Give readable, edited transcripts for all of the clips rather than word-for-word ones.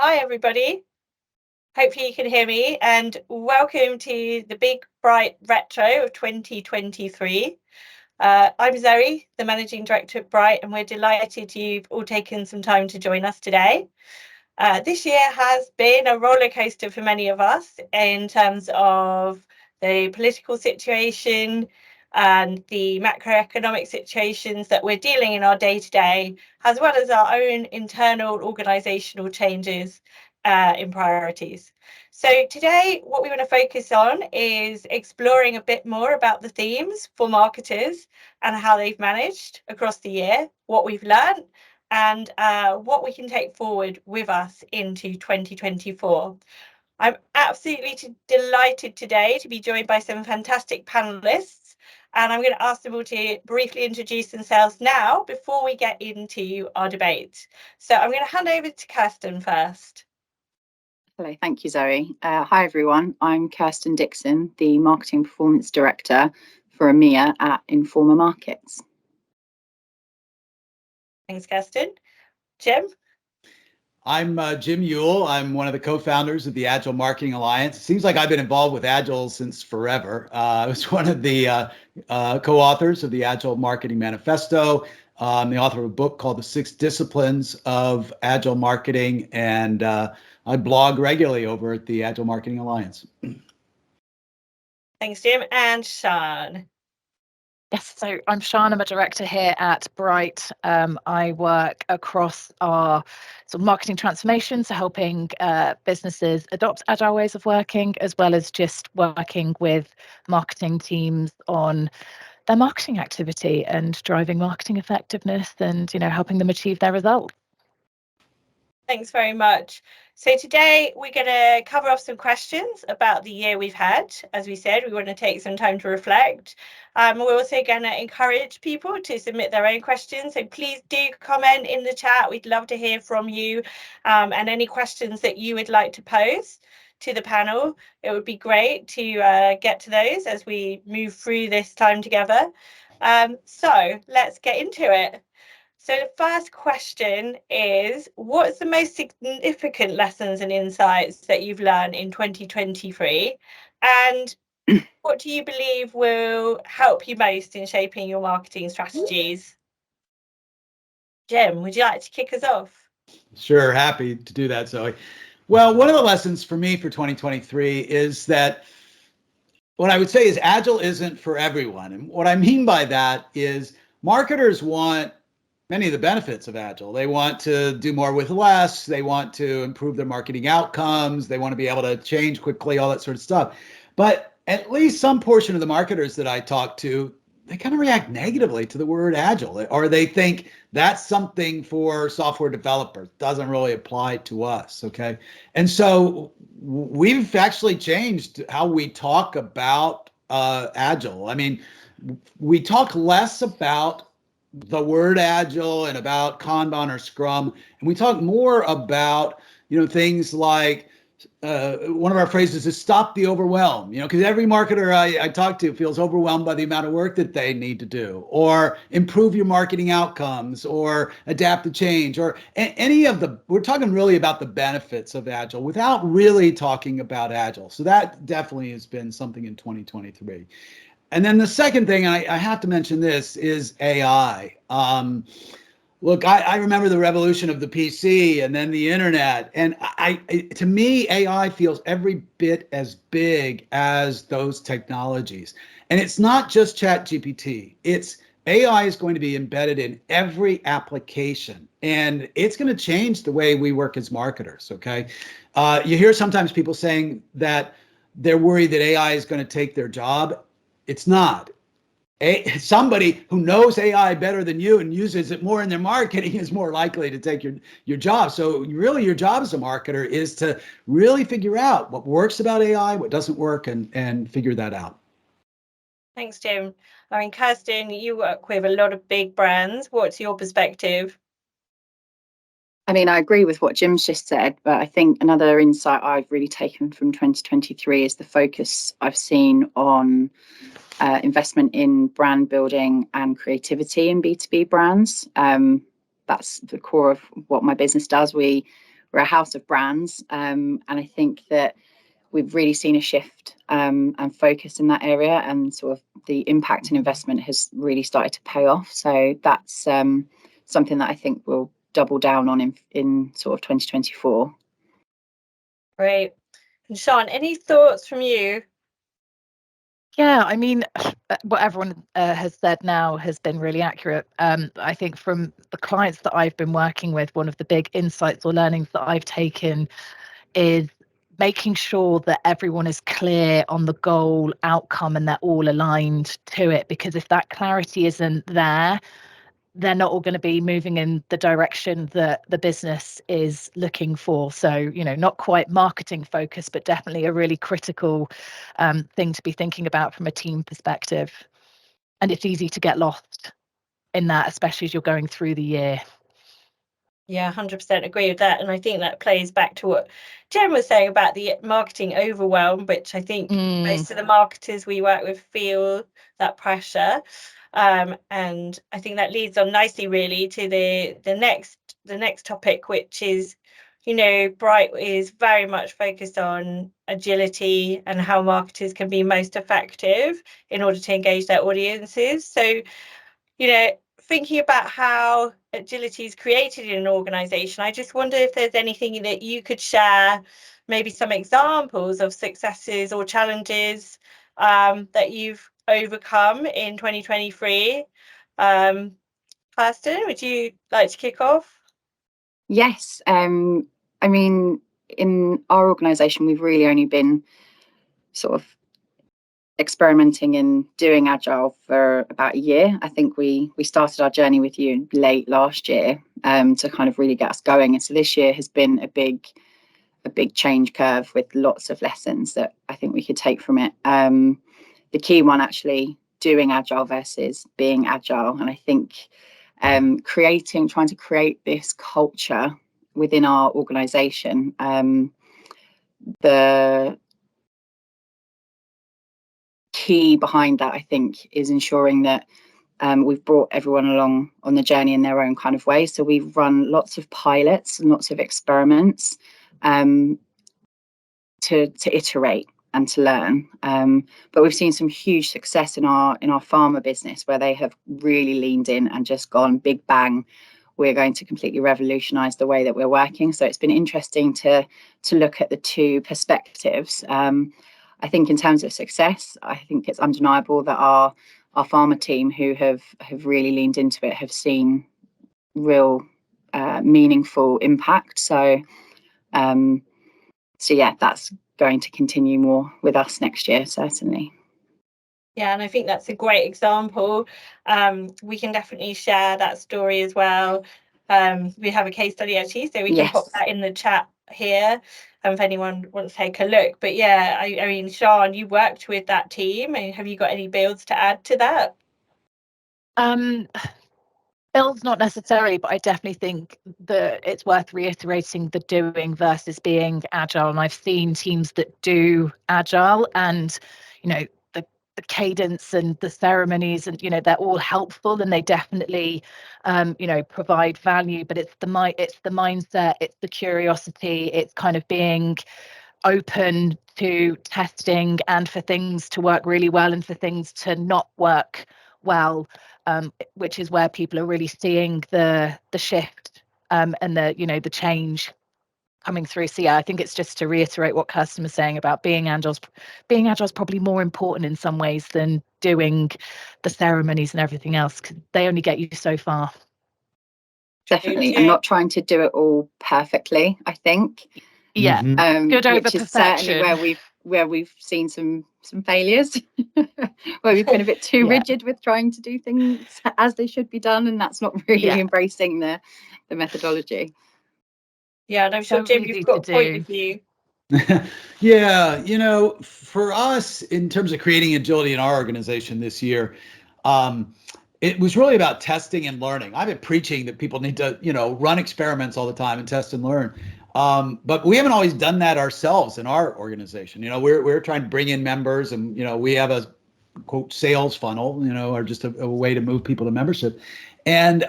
Hi, everybody. Hopefully you can hear me, and welcome to the Big Bright Retro of 2023. I'm Zoe, the Managing Director at Bright, and we're delighted you've all taken some time to join us today. This year has been a roller coaster for many of us in terms of the political situation and the macroeconomic situations that we're dealing in our day-to-day, as well as our own internal organisational changes in priorities. So today, what we want to focus on is exploring a bit more about the themes for marketers and how they've managed across the year, what we've learned, and what we can take forward with us into 2024. I'm absolutely delighted today to be joined by some fantastic panelists, and I'm going to ask them all to briefly introduce themselves now before we get into our debate. So I'm going to hand over to Kirsten first. Hello, thank you, Zoe. Hi, everyone. I'm Kirsten Dixon, the Marketing Performance Director for EMEA at Informa Markets. Thanks, Kirsten. Jim? I'm Jim Ewell. I'm one of the co-founders of the Agile Marketing Alliance. It seems like I've been involved with Agile since forever. I was one of the co-authors of the Agile Marketing Manifesto. I'm the author of a book called The 6 Disciplines of Agile Marketing, and I blog regularly over at the Agile Marketing Alliance. Thanks, Jim. And Sian. Yes, so I'm Sian. I'm a director here at Bright. I work across our sort of marketing transformation, so helping businesses adopt agile ways of working, as well as just working with marketing teams on their marketing activity and driving marketing effectiveness and, helping them achieve their results. Thanks very much. So today we're going to cover off some questions about the year we've had. As we said, we want to take some time to reflect. We're also going to encourage people to submit their own questions. So please do comment in the chat. We'd love to hear from you and any questions that you would like to pose to the panel. It would be great to get to those as we move through this time together. So let's get into it. So the first question is, what's the most significant lessons and insights that you've learned in 2023? And what do you believe will help you most in shaping your marketing strategies? Jim, would you like to kick us off? Sure, happy to do that, Zoe. Well, one of the lessons for me for 2023 is that what I would say is Agile isn't for everyone. And what I mean by that is marketers want many of the benefits of Agile. They want to do more with less. They want to improve their marketing outcomes. They want to be able to change quickly, all that sort of stuff. But at least some portion of the marketers that I talk to, they kind of react negatively to the word Agile, or they think that's something for software developers. Doesn't really apply to us, okay? And so we've actually changed how we talk about Agile. I mean, we talk less about the word Agile and about Kanban or Scrum, and we talk more about, things like one of our phrases is stop the overwhelm, because every marketer I talk to feels overwhelmed by the amount of work that they need to do, or improve your marketing outcomes, or adapt to change, or any of we're talking really about the benefits of Agile without really talking about Agile. So that definitely has been something in 2023. And then the second thing, and I have to mention this, is AI. Look, I remember the revolution of the PC and then the internet. And to me, AI feels every bit as big as those technologies. And it's not just ChatGPT. AI is going to be embedded in every application. And it's going to change the way we work as marketers, okay? You hear sometimes people saying that they're worried that AI is going to take their job. It's not. Somebody who knows AI better than you and uses it more in their marketing is more likely to take your job. So really your job as a marketer is to really figure out what works about AI, what doesn't work, and figure that out. Thanks, Jim. I mean, Kirsten, you work with a lot of big brands. What's your perspective? I mean, I agree with what Jim's just said, but I think another insight I've really taken from 2023 is the focus I've seen on investment in brand building and creativity in B2B brands. That's the core of what my business does. We're a house of brands, and I think that we've really seen a shift and focus in that area, and sort of the impact and investment has really started to pay off. So that's something that I think we'll double down on in sort of 2024. Great. And Sean, any thoughts from you? Yeah, I mean, what everyone has said now has been really accurate. I think from the clients that I've been working with, one of the big insights or learnings that I've taken is making sure that everyone is clear on the goal outcome and they're all aligned to it. Because if that clarity isn't there, they're not all going to be moving in the direction that the business is looking for. So, not quite marketing focused, but definitely a really critical thing to be thinking about from a team perspective. And it's easy to get lost in that, especially as you're going through the year. Yeah, 100% agree with that. And I think that plays back to what Jen was saying about the marketing overwhelm, which I think most of the marketers we work with feel that pressure. And I think that leads on nicely really to the next topic, which is, Bright is very much focused on agility and how marketers can be most effective in order to engage their audiences. So, thinking about how agility is created in an organization, I just wonder if there's anything that you could share, maybe some examples of successes or challenges that you've overcome in 2023. Kirsten, would you like to kick off? Yes. I mean, in our organization, we've really only been sort of experimenting in doing agile for about a year. I think we started our journey with you late last year to kind of really get us going. And so this year has been a big change curve with lots of lessons that I think we could take from it. The key one actually, doing agile versus being agile. And I think trying to create this culture within our organization. The key behind that, I think, is ensuring that we've brought everyone along on the journey in their own kind of way. So we've run lots of pilots and lots of experiments to iterate and to learn. But we've seen some huge success in our pharma business, where they have really leaned in and just gone big bang. We're going to completely revolutionize the way that we're working. So it's been interesting to look at the two perspectives. I think in terms of success, I think it's undeniable that our pharma team, who have really leaned into it, have seen real meaningful impact. So yeah, that's going to continue more with us next year, certainly. Yeah, and I think that's a great example. We can definitely share that story as well. We have a case study actually, so we can pop that in the chat here if anyone wants to take a look. But yeah, I mean, Sean, you worked with that team. Have you got any builds to add to that? Builds not necessarily, but I definitely think that it's worth reiterating the doing versus being agile. And I've seen teams that do agile, and the cadence and the ceremonies, and they're all helpful, and they definitely provide value. But it's the mindset, it's the curiosity, it's kind of being open to testing and for things to work really well and for things to not work well, which is where people are really seeing the shift and the change coming through. So yeah, I think it's just to reiterate what Kirsten was saying about being agile is probably more important in some ways than doing the ceremonies and everything else, because they only get you so far. Definitely, and not trying to do it all perfectly, I think. Yeah, good over which is perfection. certainly where we've seen some failures, where we've been a bit too rigid with trying to do things as they should be done, and that's not really embracing the methodology. Yeah, and I'm sure Jim, you've got a point of view. Yeah, for us, in terms of creating agility in our organization this year, it was really about testing and learning. I've been preaching that people need to, run experiments all the time and test and learn. But we haven't always done that ourselves in our organization. We're trying to bring in members, and, we have a quote sales funnel, or just a way to move people to membership. And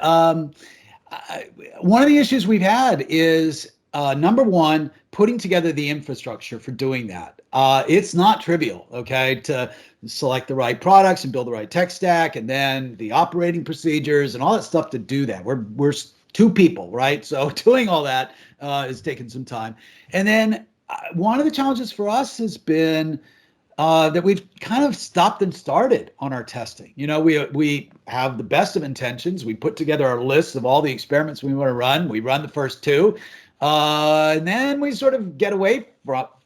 one of the issues we've had is number one, putting together the infrastructure for doing that. It's not trivial, okay, to select the right products and build the right tech stack, and then the operating procedures and all that stuff to do that. We're two people, right? So doing all that is taking some time. And then one of the challenges for us has been that we've kind of stopped and started on our testing. You know, we have the best of intentions. We put together our list of all the experiments we want to run. We run the first two, and then we sort of get away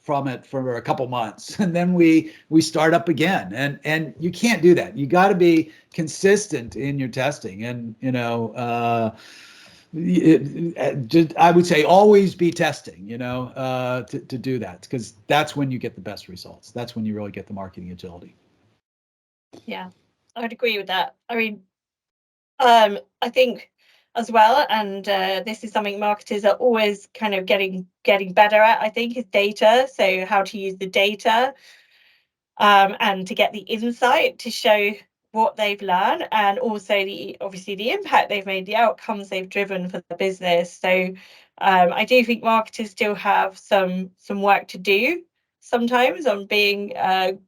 from it for a couple months, and then we start up again. And you can't do that. You got to be consistent in your testing, and you know. I would say always be testing, you know, to do that, because that's when you get the best results. That's when you really get the marketing agility. Yeah, I would agree with that. I mean, I think as well, and this is something marketers are always kind of getting better at, I think, is data. So how to use the data and to get the insight to show what they've learned, and also obviously the impact they've made, the outcomes they've driven for the business. So I do think marketers still have some work to do sometimes on being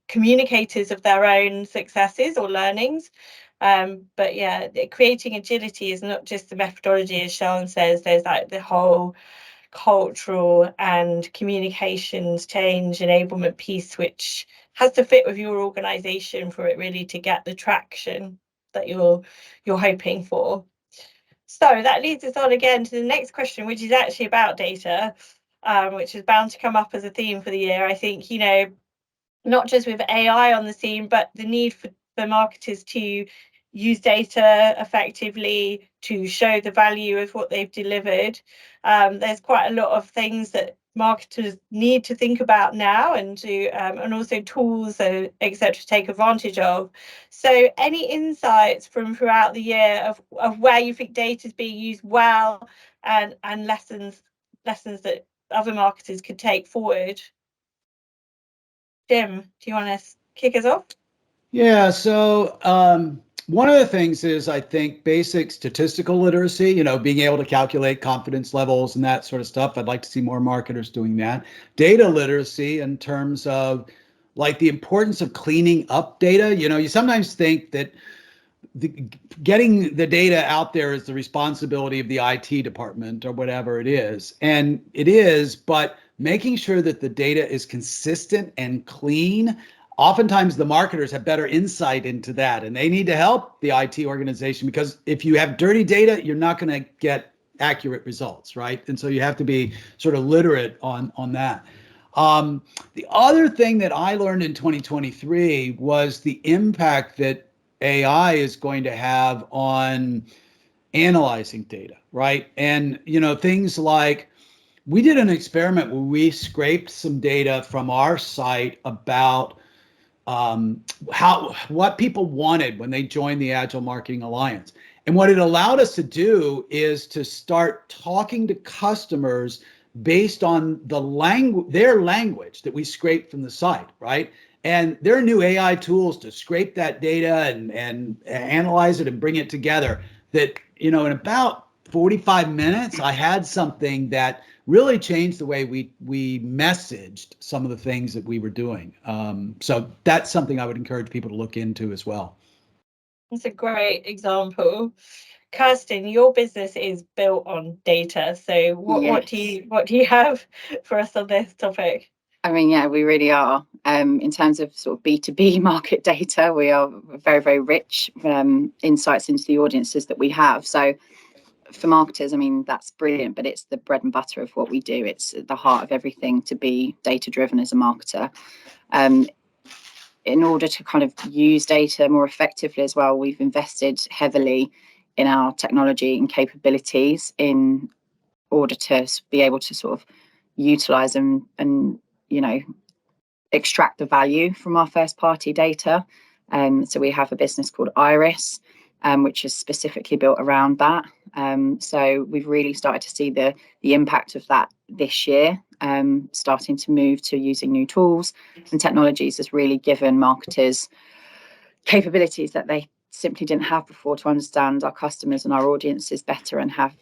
communicators of their own successes or learnings. But yeah, creating agility is not just the methodology, as Sean says. There's like the whole cultural and communications change enablement piece, which has to fit with your organization for it really to get the traction that you're hoping for. So that leads us on again to the next question, which is actually about data, which is bound to come up as a theme for the year. I think, you know, not just with AI on the scene, but the need for marketers to use data effectively to show the value of what they've delivered. There's quite a lot of things that marketers need to think about now, and to and also tools, etc., to take advantage of. So any insights from throughout the year of where you think data is being used well, and lessons that other marketers could take forward? Jim, do you want to kick us off? Yeah, so one of the things is, I think, basic statistical literacy, you know, being able to calculate confidence levels and that sort of stuff. I'd like to see more marketers doing that. Data literacy in terms of like the importance of cleaning up data. You know, you sometimes think that getting the data out there is the responsibility of the IT department or whatever it is. And it is, but making sure that the data is consistent and clean. Oftentimes the marketers have better insight into that, and they need to help the IT organization, because if you have dirty data, you're not going to get accurate results, right? And so you have to be sort of literate on that. The other thing that I learned in 2023 was the impact that AI is going to have on analyzing data, right? And, you know, things like, we did an experiment where we scraped some data from our site about what people wanted when they joined the Agile Marketing Alliance. And what it allowed us to do is to start talking to customers based on their language that we scraped from the site, right? And there are new AI tools to scrape that data and analyze it and bring it together that, you know, in about 45 minutes, I had something that really changed the way we messaged some of the things that we were doing. So that's something I would encourage people to look into as well. That's a great example. Kirsten, your business is built on data. So what do you have for us on this topic? I mean, yeah, we really are. In terms of sort of B2B market data, we are very, very rich insights into the audiences that we have. So for marketers, I mean, that's brilliant, but it's the bread and butter of what we do. It's at the heart of everything to be data driven as a marketer. In order to kind of use data more effectively as well, we've invested heavily in our technology and capabilities in order to be able to sort of utilize and you know, extract the value from our first party data. So we have a business called Iris, which is specifically built around that. So we've really started to see the impact of that this year. Starting to move to using new tools and technologies has really given marketers capabilities that they simply didn't have before to understand our customers and our audiences better and have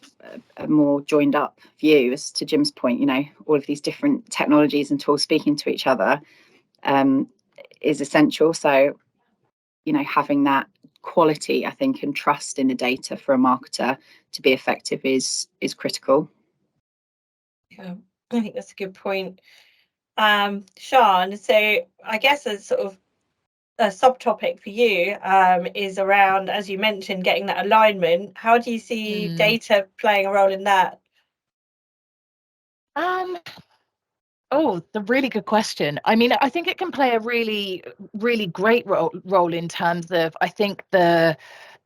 a more joined up view. As to Jim's point, all of these different technologies and tools speaking to each other is essential. So, having that quality, I think, and trust in the data for a marketer to be effective is critical. Yeah, I think that's a good point. Sian, so I guess a sort of a subtopic for you is around, as you mentioned, getting that alignment. How do you see data playing a role in that? Oh, the really good question. I mean, I think it can play a really, really great role in terms of, I think the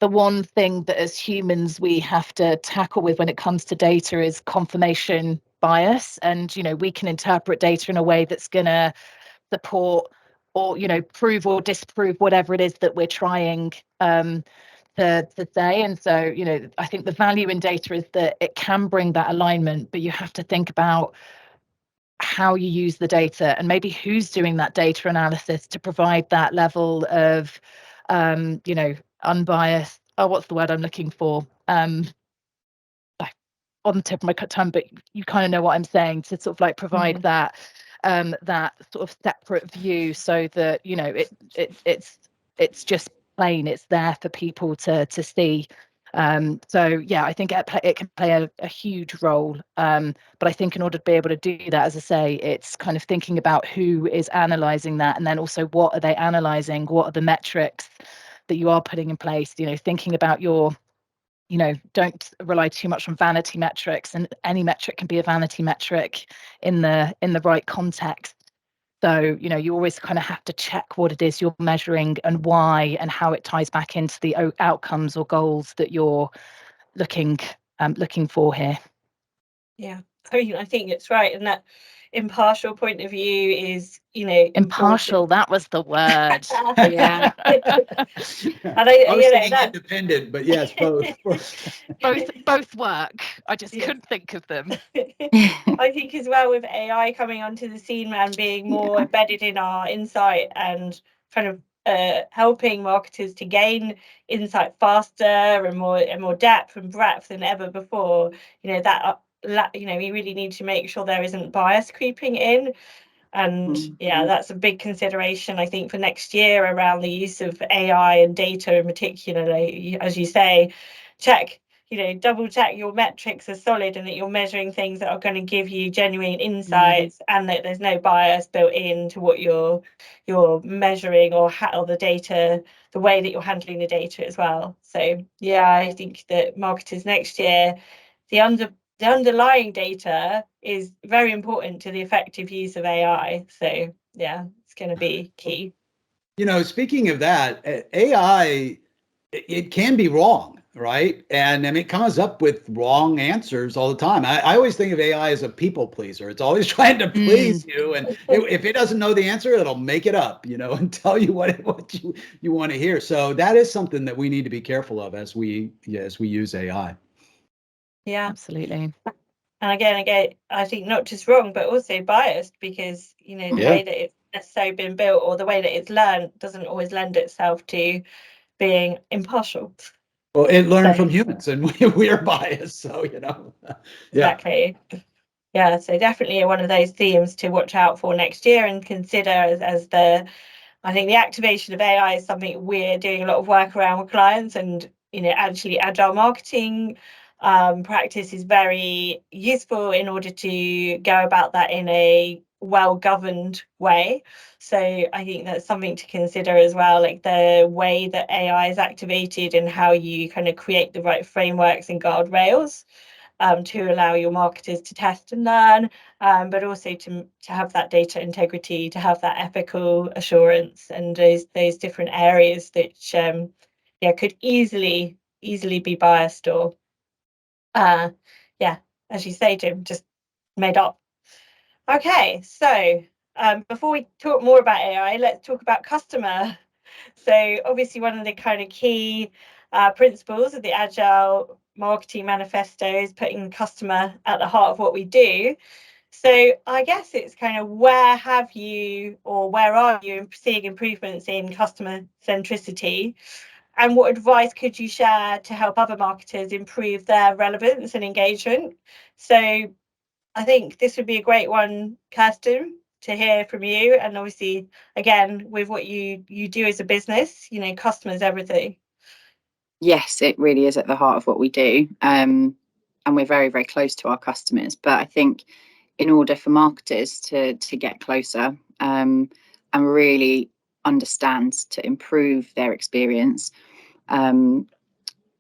one thing that as humans we have to tackle with when it comes to data is confirmation bias. And, we can interpret data in a way that's going to support or, prove or disprove whatever it is that we're trying to say. And so, I think the value in data is that it can bring that alignment, but you have to think about how you use the data and maybe who's doing that data analysis to provide that level of unbiased, what's the word I'm looking for, on the tip of my tongue, but you kind of know what I'm saying, to sort of like provide that sort of separate view, so that it's just plain, it's there for people to see. So yeah, I think it can play a huge role, but I think in order to be able to do that, as I say, it's kind of thinking about who is analysing that, and then also what are they analysing, what are the metrics that you are putting in place, thinking about your don't rely too much on vanity metrics, and any metric can be a vanity metric in the right context. So, you always kind of have to check what it is you're measuring and why, and how it ties back into the outcomes or goals that you're looking for here. Yeah, I think it's right, and that impartial point of view is, impartial. important. That was the word. Yeah. And I was thinking independent, but yes, both. both work. I just couldn't think of them. I think as well, with AI coming onto the scene and being more embedded in our insight and kind of helping marketers to gain insight faster and more depth and breadth than ever before, that we really need to make sure there isn't bias creeping in. And that's a big consideration, I think, for next year around the use of AI and data in particular. As you say, double check your metrics are solid and that you're measuring things that are going to give you genuine insights, and that there's no bias built into what you're measuring or the data, the way that you're handling the data as well. So I think that marketers next year, the underlying data is very important to the effective use of AI. So it's going to be key. Speaking of that, AI, it can be wrong, right? And it comes up with wrong answers all the time. I always think of AI as a people pleaser. It's always trying to please you, and if it doesn't know the answer, it'll make it up, and tell you what you want to hear. So that is something that we need to be careful of as we use AI. Yeah, absolutely. And again, I think not just wrong, but also biased, because the way that it's necessarily been built, or the way that it's learned, doesn't always lend itself to being impartial. Well, it learned from humans, and we are biased, so Exactly. Yeah, so definitely one of those themes to watch out for next year and consider as I think the activation of AI is something we're doing a lot of work around with clients, and actually agile marketing practice is very useful in order to go about that in a well-governed way. So I think that's something to consider as well, like the way that AI is activated and how you kind of create the right frameworks and guardrails to allow your marketers to test and learn, but also to have that data integrity, to have that ethical assurance, and those different areas that could easily be biased, or as you say, Jim, just made up. Okay, so before we talk more about AI, let's talk about customer. So obviously one of the kind of key principles of the Agile Marketing Manifesto is putting the customer at the heart of what we do. So I guess it's kind of where are you seeing improvements in customer centricity? And what advice could you share to help other marketers improve their relevance and engagement? So I think this would be a great one, Kirsten, to hear from you. And obviously, again, with what you do as a business, customers, everything. Yes, it really is at the heart of what we do. And we're very, very close to our customers. But I think in order for marketers to get closer and really understand to improve their experience,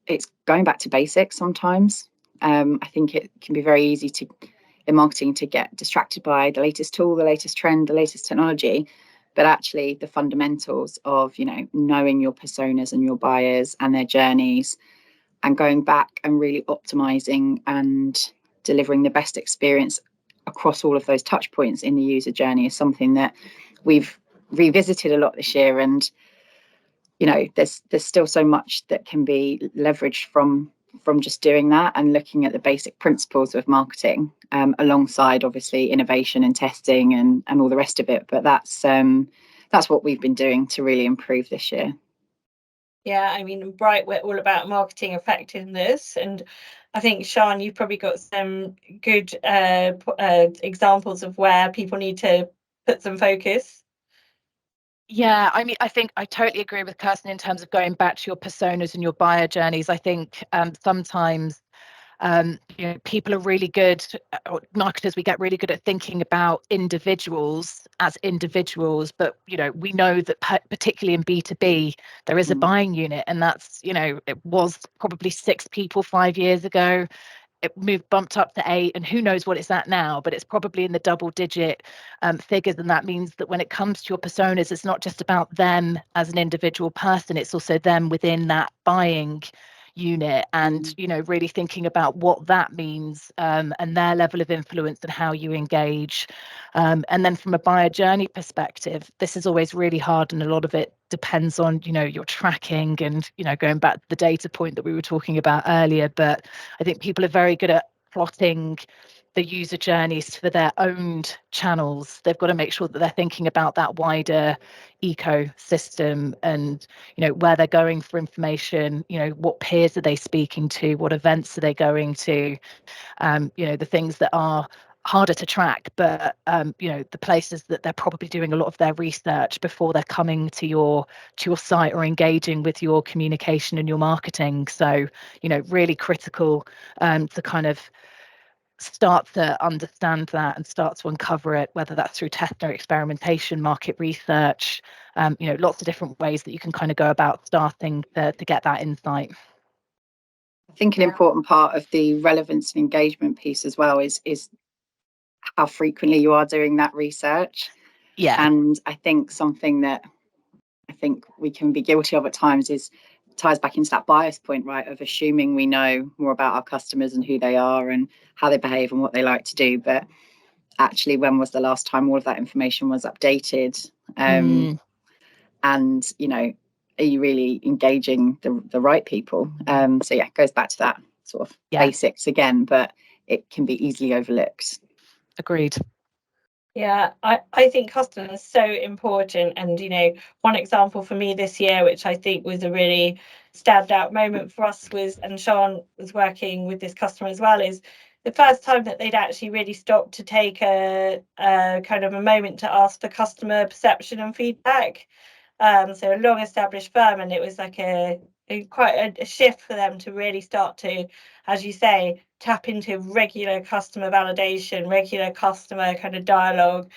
it's going back to basics sometimes. I think it can be very easy in marketing to get distracted by the latest tool, the latest trend, the latest technology, but actually the fundamentals of knowing your personas and your buyers and their journeys, and going back and really optimizing and delivering the best experience across all of those touch points in the user journey is something that we've revisited a lot this year. And there's still so much that can be leveraged from just doing that and looking at the basic principles of marketing, alongside obviously innovation and testing and all the rest of it. But that's what we've been doing to really improve this year. Yeah, I mean, Bright, we're all about marketing effectiveness, and I think, Sian, you've probably got some good examples of where people need to put some focus. Yeah, I mean, I think I totally agree with Kirsten in terms of going back to your personas and your buyer journeys. I think sometimes people are really good, or marketers, we get really good at thinking about individuals as individuals, but we know that particularly in B2B there is a buying unit, and that's it was probably 6 people 5 years ago. It bumped up to 8, and who knows what it's at now, but it's probably in the double-digit figures. And that means that when it comes to your personas, it's not just about them as an individual person, it's also them within that buying unit, and really thinking about what that means, and their level of influence and how you engage. And then from a buyer journey perspective, this is always really hard, and a lot of it depends on your tracking and going back to the data point that we were talking about earlier. But I think people are very good at plotting the user journeys for their own channels. They've got to make sure that they're thinking about that wider ecosystem, and where they're going for information, what peers are they speaking to, what events are they going to, the things that are harder to track, but the places that they're probably doing a lot of their research before they're coming to your site or engaging with your communication and your marketing. So really critical to kind of start to understand that and start to uncover it, whether that's through test or experimentation, market research, lots of different ways that you can kind of go about starting to get that insight. I think an important part of the relevance and engagement piece as well is how frequently you are doing that research. Yeah. And I think something that I think we can be guilty of at times ties back into that bias point, right, of assuming we know more about our customers and who they are and how they behave and what they like to do. But actually, when was the last time all of that information was updated? And are you really engaging the right people? So yeah, it goes back to that sort of basics again, but it can be easily overlooked. Agreed. Yeah, I think customers are so important. And, one example for me this year, which I think was a really standout moment for us, was, and Sian was working with this customer as well, is the first time that they'd actually really stopped to take a kind of a moment to ask for customer perception and feedback. So a long established firm, and it was like quite a shift for them to really start to, as you say, tap into regular customer validation, regular customer kind of dialogue,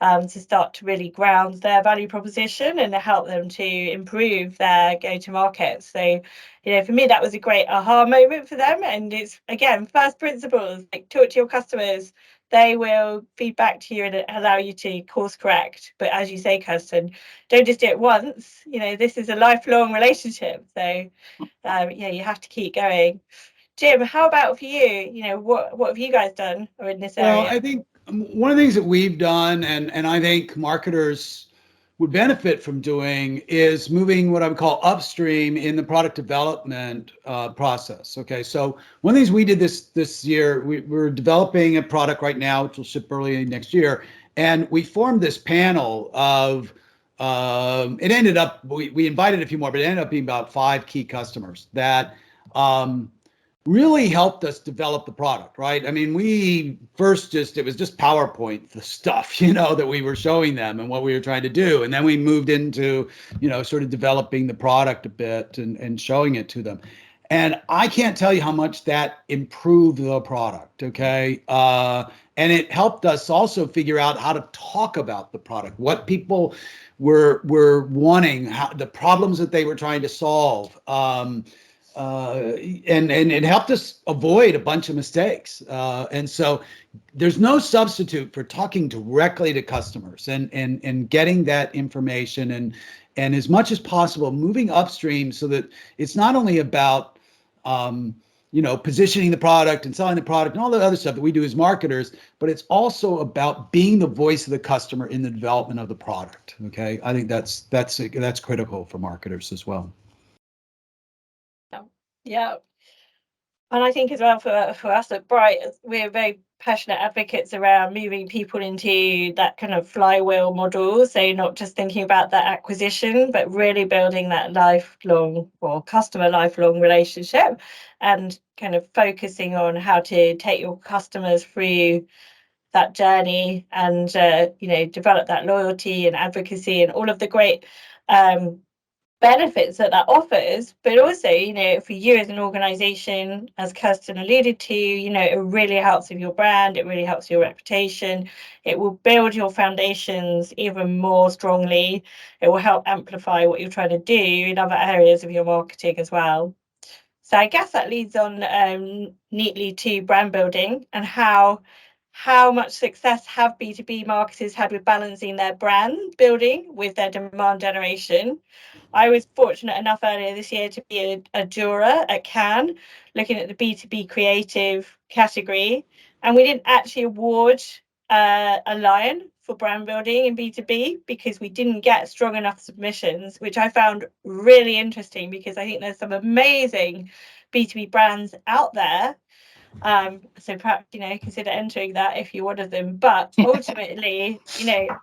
to start to really ground their value proposition and to help them to improve their go-to-market. So, for me, that was a great aha moment for them. And it's, again, first principles, like talk to your customers. They will feed back to you and allow you to course correct. But as you say, Kirsten, don't just do it once. This is a lifelong relationship. So, you have to keep going. Jim, how about for you? What have you guys done or in this area? Well, I think one of the things that we've done, and I think marketers would benefit from doing, is moving what I would call upstream in the product development process. Okay, so one of the things we did this year, we're developing a product right now, which will ship early next year, and we formed this panel of it ended up, we invited a few more, but it ended up being about 5 key customers that really helped us develop the product, right? I mean, we first it was just PowerPoint, the stuff, that we were showing them and what we were trying to do. And then we moved into, sort of developing the product a bit and showing it to them. And I can't tell you how much that improved the product, okay? And it helped us also figure out how to talk about the product, what people were wanting, the problems that they were trying to solve. And it helped us avoid a bunch of mistakes. And so there's no substitute for talking directly to customers and getting that information and as much as possible moving upstream so that it's not only about positioning the product and selling the product and all the other stuff that we do as marketers, but it's also about being the voice of the customer in the development of the product. Okay, I think that's critical for marketers as well. Yeah. And I think as well for us at Bright, we're very passionate advocates around moving people into that kind of flywheel model. So not just thinking about that acquisition, but really building that lifelong or customer lifelong relationship and kind of focusing on how to take your customers through that journey and, develop that loyalty and advocacy and all of the great benefits that offers, but also, for you as an organization, as Kirsten alluded to, it really helps with your brand, it really helps your reputation, it will build your foundations even more strongly, it will help amplify what you're trying to do in other areas of your marketing as well. So I guess that leads on neatly to brand building and how much success have B2B marketers had with balancing their brand building with their demand generation. I was fortunate enough earlier this year to be a juror at Cannes, looking at the B2B creative category, and we didn't actually award a lion for brand building in B2B because we didn't get strong enough submissions, which I found really interesting because I think there's some amazing B2B brands out there. So perhaps, consider entering that if you're one of them. But ultimately,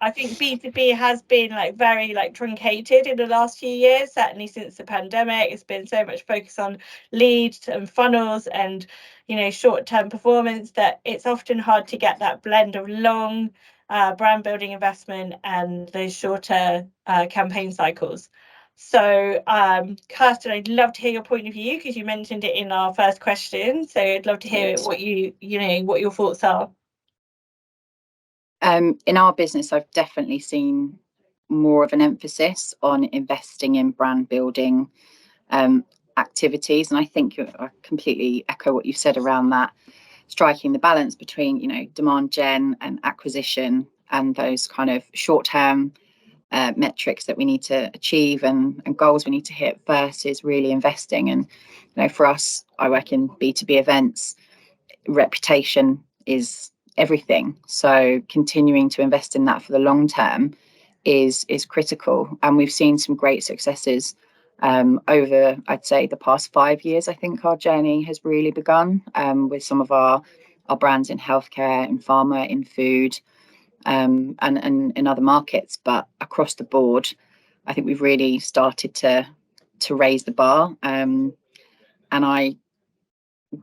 I think B2B has been very truncated in the last few years, certainly since the pandemic. It's been so much focus on leads and funnels and, short-term performance that it's often hard to get that blend of long brand building investment and those shorter campaign cycles. So, Kirsten, I'd love to hear your point of view because you mentioned it in our first question. So I'd love to hear what what your thoughts are. In our business, I've definitely seen more of an emphasis on investing in brand building activities. And I think I completely echo what you said around that, striking the balance between, demand gen and acquisition and those kind of short-term metrics that we need to achieve and goals we need to hit versus really investing. And for us, I work in B2B events, reputation is everything, so continuing to invest in that for the long term is critical. And we've seen some great successes over, I'd say, the past 5 years. I think our journey has really begun with some of our brands in healthcare, in pharma, in food, and in other markets, but across the board, I think we've really started to raise the bar, and I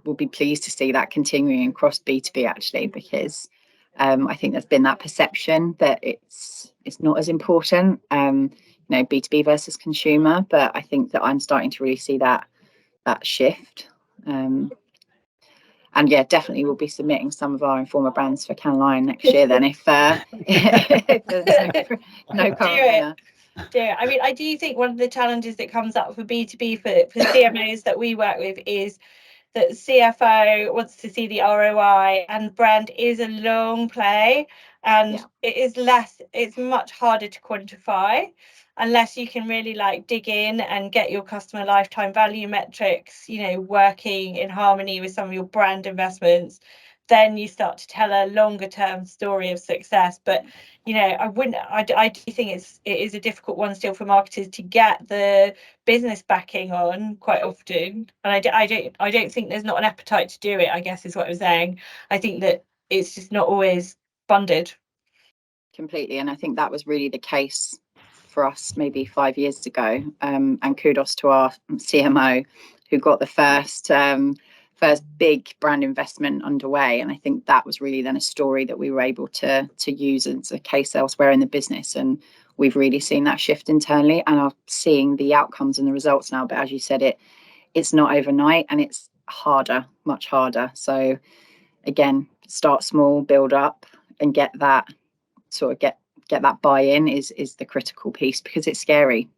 will be pleased to see that continuing across B2B actually, because I think there's been that perception that it's not as important, B2B versus consumer, but I think that I'm starting to really see that shift. And yeah, definitely we'll be submitting some of our Informa brands for Cannes Lion next year then if there's no current winner. Yeah, I mean, I do think one of the challenges that comes up for B2B for CMOs that we work with is that CFO wants to see the ROI and brand is a long play and it's much harder to quantify unless you can really dig in and get your customer lifetime value metrics, working in harmony with some of your brand investments. Then you start to tell a longer term story of success. But I do think it is a difficult one still for marketers to get the business backing on quite often, and I don't think there's not an appetite to do it, I guess is what I'm saying. I think that it's just not always funded. Completely, and I think that was really the case for us maybe 5 years ago. And kudos to our CMO who got the first big brand investment underway. And I think that was really then a story that we were able to use as a case elsewhere in the business. And we've really seen that shift internally and are seeing the outcomes and the results now. But as you said, it's not overnight and it's harder, much harder. So again, start small, build up, and get that buy-in is the critical piece, because it's scary.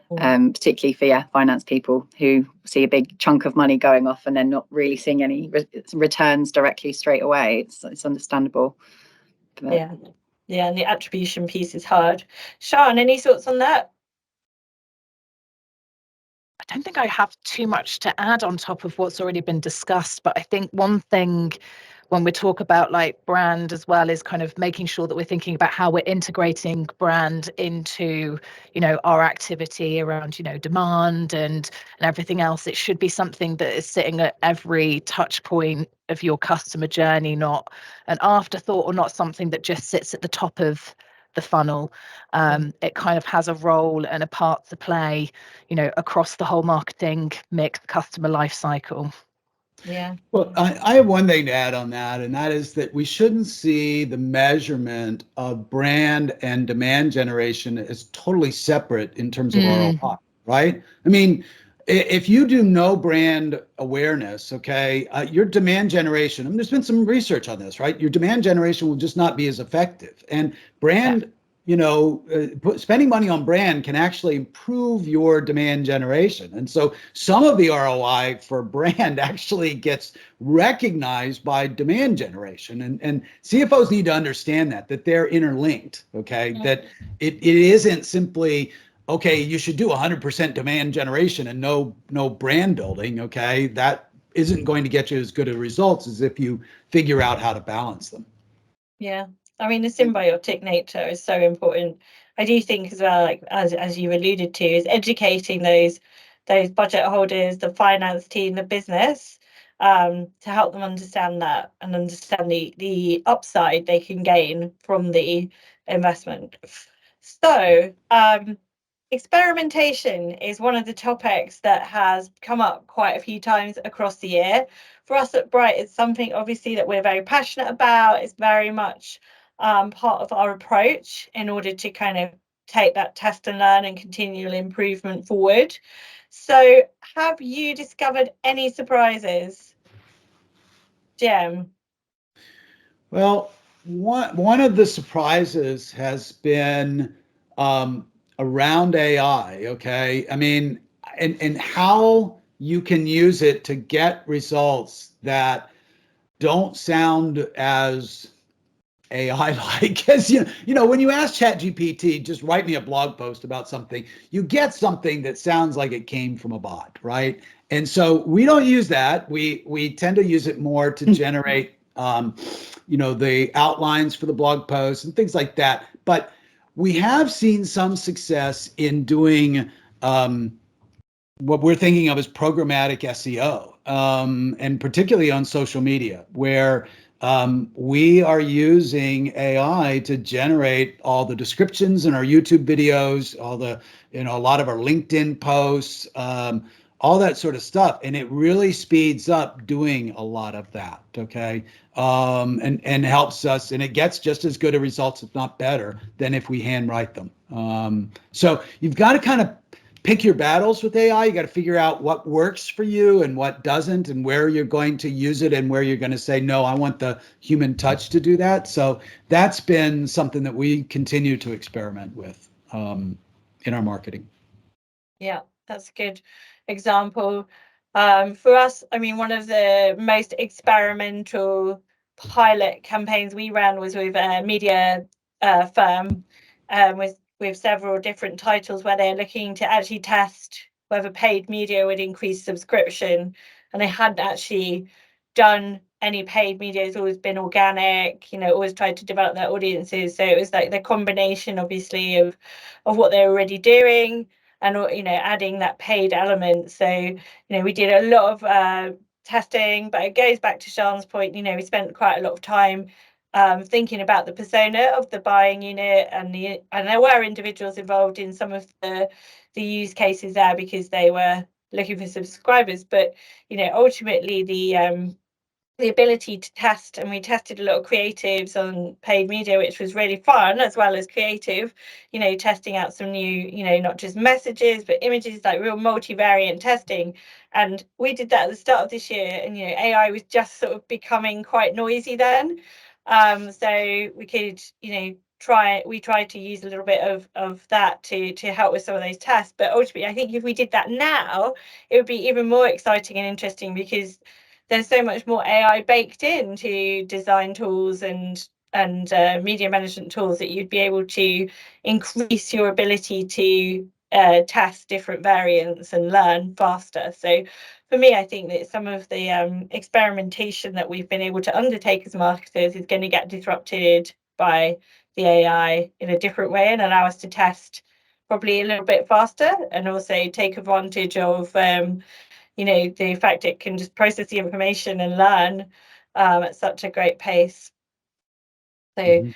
Particularly for finance people who see a big chunk of money going off and then not really seeing any returns directly straight away. It's understandable. But... Yeah, and the attribution piece is hard. Sian, any thoughts on that? I don't think I have too much to add on top of what's already been discussed, but I think one thing when we talk about like brand as well is kind of making sure that we're thinking about how we're integrating brand into, our activity around, demand and everything else. It should be something that is sitting at every touch point of your customer journey, not an afterthought or not something that just sits at the top of the funnel. It kind of has a role and a part to play, across the whole marketing mix, customer life cycle. Yeah. Well, I have one thing to add on that, and that is that we shouldn't see the measurement of brand and demand generation as totally separate in terms of ROI, right? I mean, if you do no brand awareness, okay, your demand generation, there's been some research on this, right? Your demand generation will just not be as effective. And brand, spending money on brand can actually improve your demand generation. And so some of the ROI for brand actually gets recognized by demand generation. And CFOs need to understand that they're interlinked, okay? That it isn't simply, okay, you should do 100% demand generation and no brand building, okay? That isn't going to get you as good of results as if you figure out how to balance them. Yeah. I mean, the symbiotic nature is so important. I do think as well, like as you alluded to, is educating those budget holders, the finance team, the business, to help them understand that and understand the upside they can gain from the investment. So, experimentation is one of the topics that has come up quite a few times across the year. For us at Bright, it's something obviously that we're very passionate about. It's very much part of our approach in order to kind of take that test and learn and continual improvement forward. So have you discovered any surprises, Jem? Well, one of the surprises has been around AI, okay? I mean, and how you can use it to get results that don't sound as AI-like as when you ask ChatGPT, just write me a blog post about something, you get something that sounds like it came from a bot, right? And so we don't use that. We tend to use it more to generate the outlines for the blog posts and things like that. But we have seen some success in doing what we're thinking of as programmatic SEO, and particularly on social media, where we are using AI to generate all the descriptions in our YouTube videos, all the, a lot of our LinkedIn posts, all that sort of stuff. And it really speeds up doing a lot of that, okay? And helps us, and it gets just as good a results, if not better, than if we handwrite them. So you've got to kind of pick your battles with AI. You got to figure out what works for you and what doesn't, and where you're going to use it and where you're going to say, no, I want the human touch to do that. So that's been something that we continue to experiment with in our marketing. Yeah, that's a good example. For us, I mean, one of the most experimental pilot campaigns we ran was with a media firm with several different titles where they're looking to actually test whether paid media would increase subscription. And they hadn't actually done any paid media. It's always been organic, always tried to develop their audiences. So it was like the combination, obviously, of what they're already doing and adding that paid element. So we did a lot of testing, but it goes back to Sian's point. We spent quite a lot of time thinking about the persona of the buying unit, and there were individuals involved in some of the use cases there because they were looking for subscribers, but ultimately the ability to test, and we tested a lot of creatives on paid media, which was really fun as well as creative, testing out some new, not just messages but images, like real multivariant testing. And we did that at the start of this year, and AI was just sort of becoming quite noisy then, so we could tried to use a little bit of that to help with some of those tests. But ultimately I think if we did that now, it would be even more exciting and interesting, because there's so much more AI baked into design tools and media management tools, that you'd be able to increase your ability to test different variants and learn faster. So for me, I think that some of the experimentation that we've been able to undertake as marketers is going to get disrupted by the AI in a different way, and allow us to test probably a little bit faster, and also take advantage of the fact it can just process the information and learn at such a great pace. So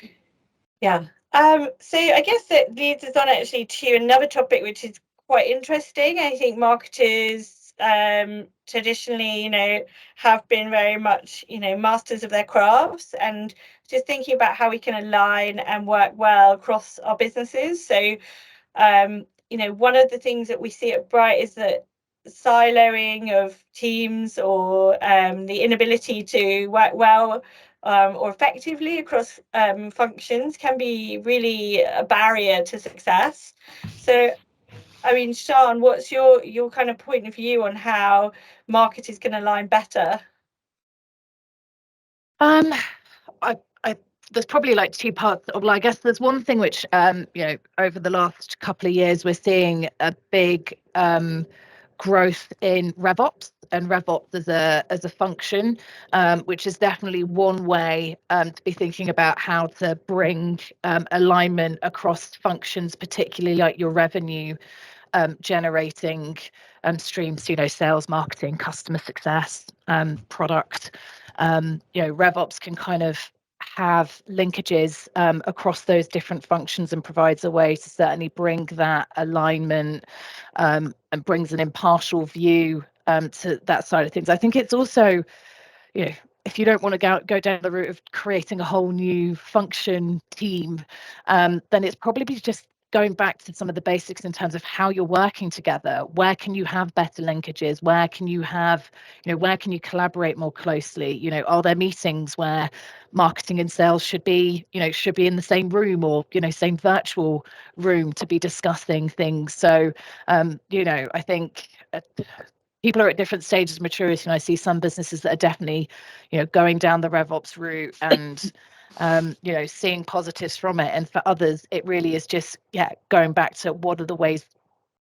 yeah. So I guess it leads us on actually to another topic, which is quite interesting. I think marketers traditionally, have been very much, masters of their crafts, and just thinking about how we can align and work well across our businesses. So one of the things that we see at Bright is that siloing of teams, or the inability to work well or effectively across functions, can be really a barrier to success. So, I mean, Sian, what's your kind of point of view on how marketers can align better? There's probably like two parts. Well, I guess there's one thing which, over the last couple of years, we're seeing a big growth in RevOps, and RevOps as a function, which is definitely one way to be thinking about how to bring alignment across functions, particularly like your revenue generating streams, sales, marketing, customer success, product. RevOps can kind of have linkages across those different functions, and provides a way to certainly bring that alignment and brings an impartial view to that side of things. I think it's also, if you don't want to go down the route of creating a whole new function team, then it's probably just going back to some of the basics in terms of how you're working together. Where can you have better linkages? Where can you have, where can you collaborate more closely? Are there meetings where marketing and sales should be in the same room, or, same virtual room to be discussing things? So, I think people are at different stages of maturity, and I see some businesses that are definitely, going down the RevOps route and seeing positives from it. And for others, it really is just going back to what are the ways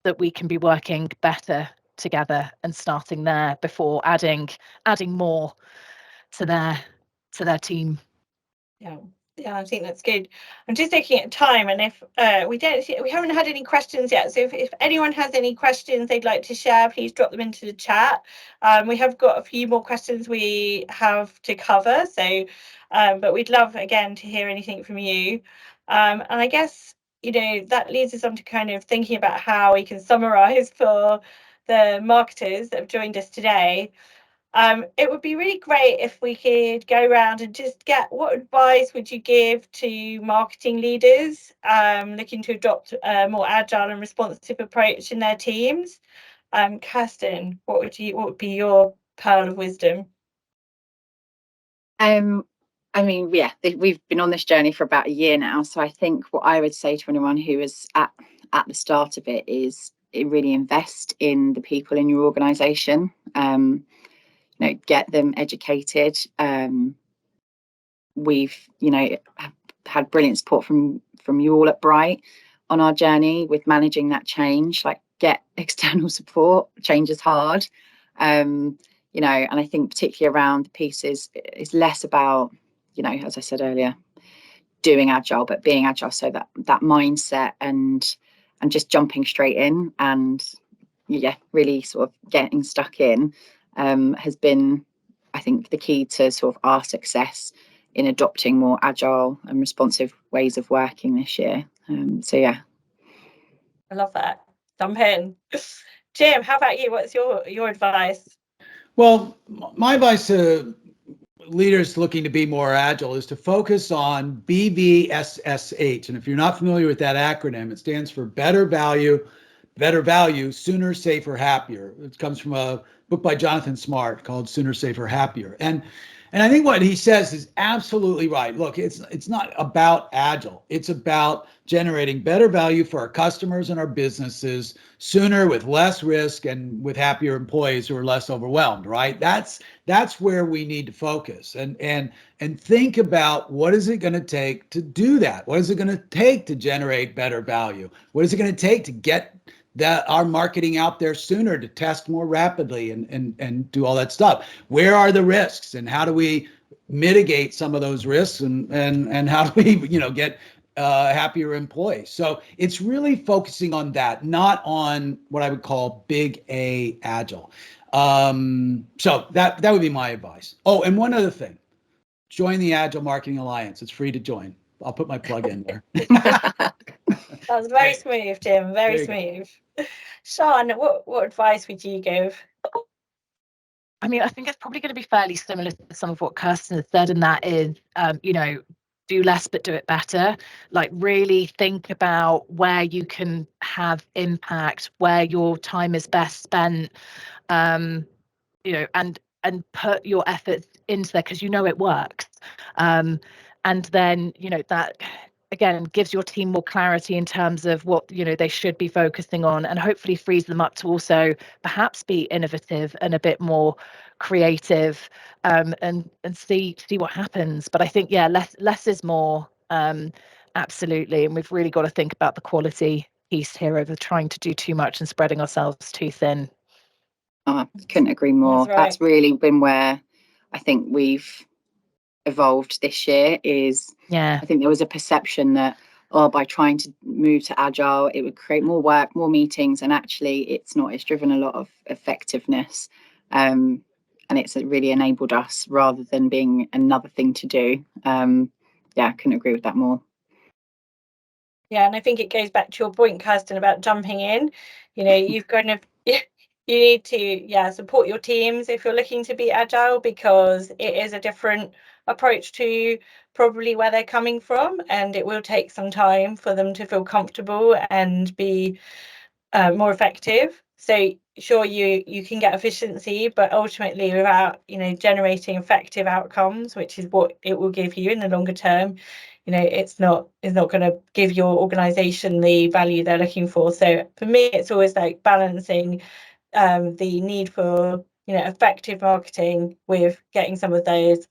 that we can be working better together, and starting there before adding more to their team. Yeah, I think that's good. I'm just looking at time, and if we haven't had any questions yet, so if anyone has any questions they'd like to share, please drop them into the chat. We have got a few more questions we have to cover, so but we'd love again to hear anything from you. And I guess that leads us on to kind of thinking about how we can summarize for the marketers that have joined us today. It would be really great if we could go around and just get, what advice would you give to marketing leaders looking to adopt a more agile and responsive approach in their teams? Kirsten, what would be your pearl of wisdom? I mean, we've been on this journey for about a year now, so I think what I would say to anyone who is at the start of it is really invest in the people in your organisation. Get them educated. We've had brilliant support from you all at Bright on our journey with managing that change. Like, get external support. Change is hard, and I think particularly around the pieces is less about, as I said earlier, doing agile, but being agile. So that mindset and just jumping straight in and really sort of getting stuck in has been, I think, the key to sort of our success in adopting more agile and responsive ways of working this year. So yeah. I love that. Jump in. Jim, how about you? What's your advice? Well, my advice to leaders looking to be more agile is to focus on BVSSH. And if you're not familiar with that acronym, it stands for better value, sooner, safer, happier. It comes from a book by Jonathan Smart called Sooner, Safer, Happier. And I think what he says is absolutely right. Look, it's not about agile. It's about generating better value for our customers and our businesses sooner, with less risk, and with happier employees who are less overwhelmed, right? That's where we need to focus and think about, what is it going to take to do that? What is it going to take to generate better value? What is it going to take to get our marketing out there sooner, to test more rapidly and do all that stuff? Where are the risks, and how do we mitigate some of those risks, and how do we get happier employees? So it's really focusing on that, not on what I would call big A agile. So that would be my advice. Oh, and one other thing, join the Agile Marketing Alliance. It's free to join. I'll put my plug in there. That was very smooth, Jim. Very smooth. Sean, what advice would you give? I mean, I think it's probably going to be fairly similar to some of what Kirsten has said, and that is, do less but do it better. Like, really think about where you can have impact, where your time is best spent, and put your efforts into there, because it works. And then that again gives your team more clarity in terms of what they should be focusing on, and hopefully frees them up to also perhaps be innovative and a bit more creative, and see what happens. But I think less is more, absolutely. And we've really got to think about the quality piece here over trying to do too much and spreading ourselves too thin. I couldn't agree more. That's really been where I think we've evolved this year. I think there was a perception that by trying to move to agile, it would create more work, more meetings, and actually it's not. It's driven a lot of effectiveness, and it's really enabled us rather than being another thing to do. I couldn't agree with that more. Yeah, and I think it goes back to your point, Kirsten, about jumping in. You've kind of you need to support your teams if you're looking to be agile, because it is a different approach to probably where they're coming from, and it will take some time for them to feel comfortable and be more effective. So sure, you can get efficiency, but ultimately without generating effective outcomes, which is what it will give you in the longer term, it's not going to give your organization the value they're looking for. So for me, it's always like balancing the need for effective marketing with getting some of those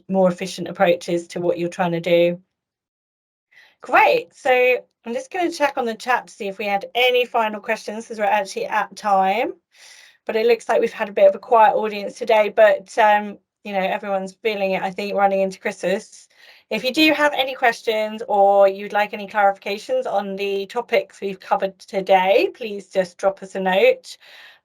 more efficient approaches to what you're trying to do. Great. So I'm just going to check on the chat to see if we had any final questions, because we're actually at time. But it looks like we've had a bit of a quiet audience today, but everyone's feeling it, I think, running into Christmas. If you do have any questions or you'd like any clarifications on the topics we've covered today, please just drop us a note.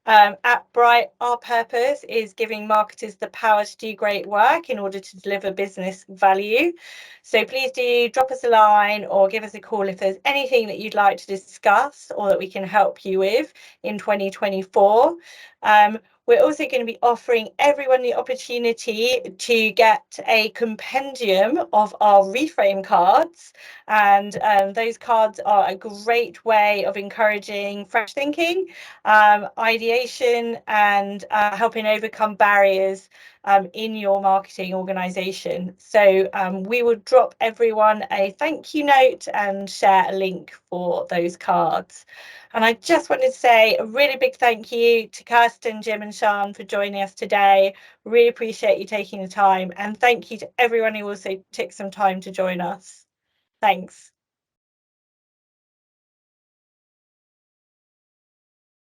At Bright, our purpose is giving marketers the power to do great work in order to deliver business value. So please do drop us a line or give us a call if there's anything that you'd like to discuss or that we can help you with in 2024. We're also going to be offering everyone the opportunity to get a compendium of our reframe cards. And those cards are a great way of encouraging fresh thinking, ideation, and helping overcome barriers in your marketing organization. So we will drop everyone a thank you note and share a link for those cards. And I just wanted to say a really big thank you to Kirsten, Jim, and Sean for joining us today. Really appreciate you taking the time. And thank you to everyone who also took some time to join us. Thanks.